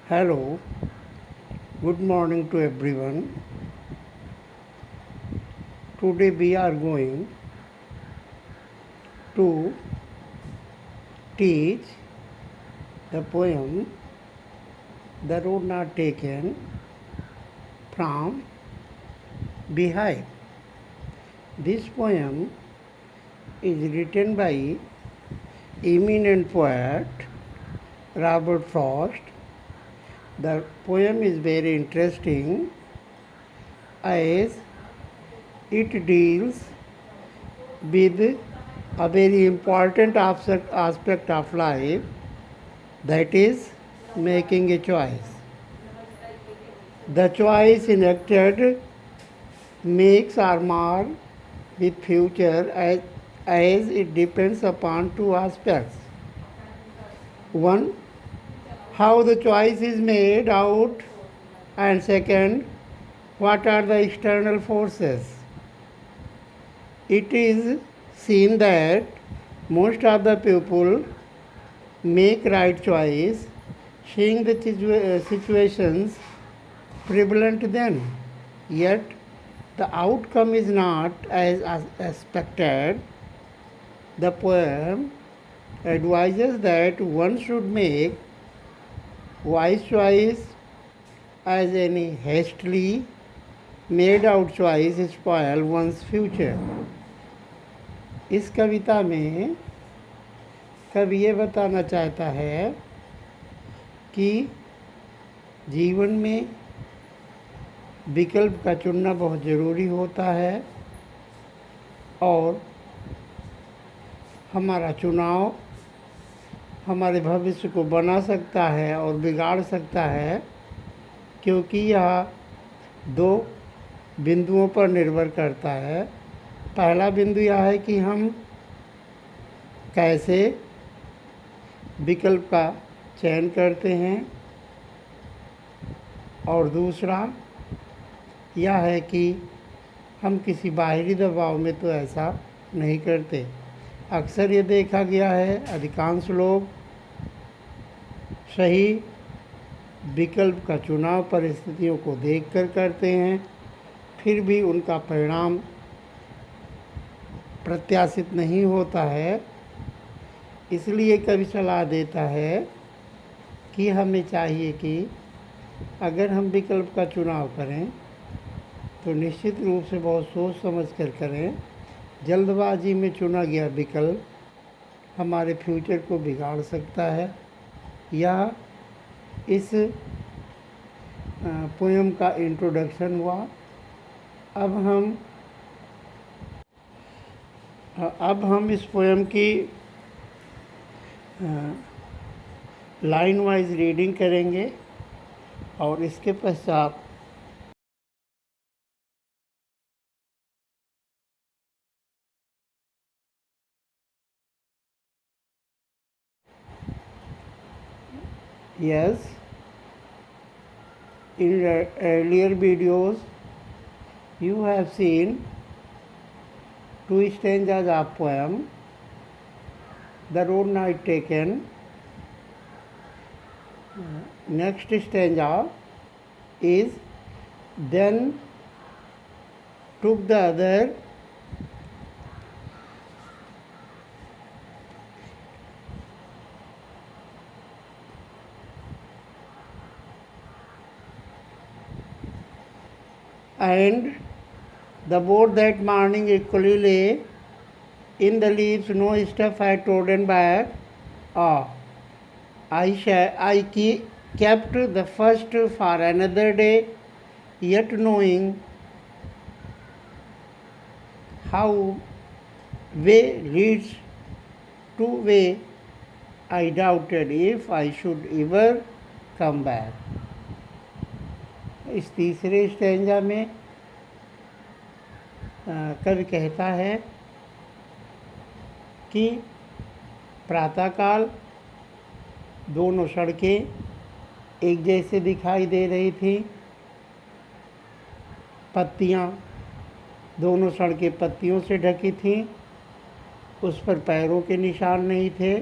Hello, good morning to everyone. Today we are going to teach the poem The Road Not Taken from Beehive. This poem is written by eminent poet Robert Frost. The poem is very interesting as it deals with a very important aspect of life, that is making a choice. The choice enacted makes or mar with future as it depends upon two aspects. One, how the choice is made out, and second, what are the external forces. It is seen that most of the people make right choice, seeing the situations prevalent then. Yet the outcome is not as expected. The poem advises that one should make wise choice, as any hastily made out choice spoil one's future. इस कविता में कवि ये बताना चाहता है कि जीवन में विकल्प का चुनना बहुत ज़रूरी होता है और हमारा चुनाव हमारे भविष्य को बना सकता है और बिगाड़ सकता है, क्योंकि यह दो बिंदुओं पर निर्भर करता है। पहला बिंदु यह है कि हम कैसे विकल्प का चयन करते हैं और दूसरा यह है कि हम किसी बाहरी दबाव में तो ऐसा नहीं करते। अक्सर ये देखा गया है अधिकांश लोग सही विकल्प का चुनाव परिस्थितियों को देखकर करते हैं, फिर भी उनका परिणाम प्रत्याशित नहीं होता है। इसलिए कवि सलाह देता है कि हमें चाहिए कि अगर हम विकल्प का चुनाव करें तो निश्चित रूप से बहुत सोच समझ कर करें। जल्दबाजी में चुना गया विकल्प हमारे फ्यूचर को बिगाड़ सकता है। यह इस पोएम का इंट्रोडक्शन हुआ। अब हम इस पोएम की लाइन वाइज रीडिंग करेंगे और इसके पश्चात yes, in earlier videos you have seen two stanzas of poem The Road Not Taken. Next stanza is then took the other and the board that morning equally lay in the leaves, no stuff had trodden back. I kept the first for another day, yet knowing how way leads to way, I doubted if I should ever come back. इस तीसरे stanza में कवि कहता है कि प्रातःकाल दोनों सड़कें एक जैसे दिखाई दे रही थी। पत्तियाँ दोनों सड़कें पत्तियों से ढकी थीं, उस पर पैरों के निशान नहीं थे।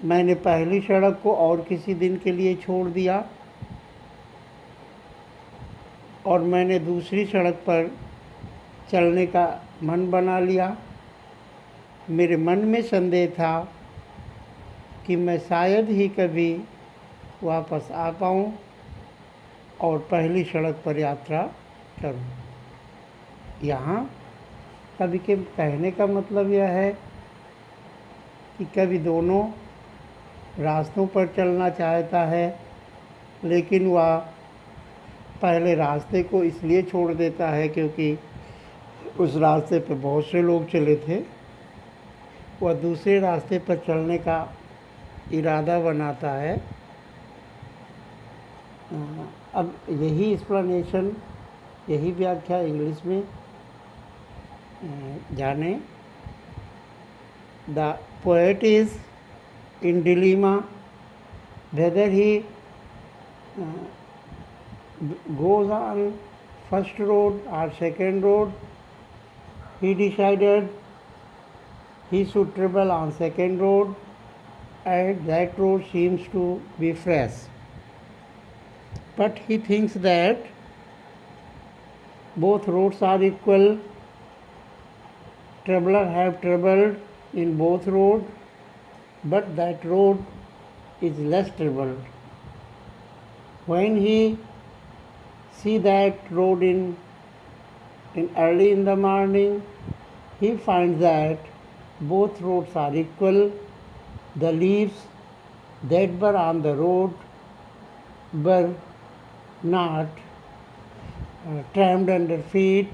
मैंने पहली सड़क को और किसी दिन के लिए छोड़ दिया और मैंने दूसरी सड़क पर चलने का मन बना लिया। मेरे मन में संदेह था कि मैं शायद ही कभी वापस आ पाऊँ और पहली सड़क पर यात्रा करूँ। यहाँ कवि के कहने का मतलब यह है कि कवि दोनों रास्तों पर चलना चाहता है, लेकिन वह पहले रास्ते को इसलिए छोड़ देता है क्योंकि उस रास्ते पर बहुत से लोग चले थे। वह दूसरे रास्ते पर चलने का इरादा बनाता है। अब यही एक्सप्लेनेशन, यही व्याख्या इंग्लिश में जाने। The poet is in dilemma whether he goes on first road or second road. He decided he should travel on second road, and that road seems to be fresh. But he thinks that both roads are equal. Traveler have traveled in both roads, but that road is less traveled. When he see that road in early in the morning, he finds that both roads are equal. The leaves that were on the road were not trampled under feet.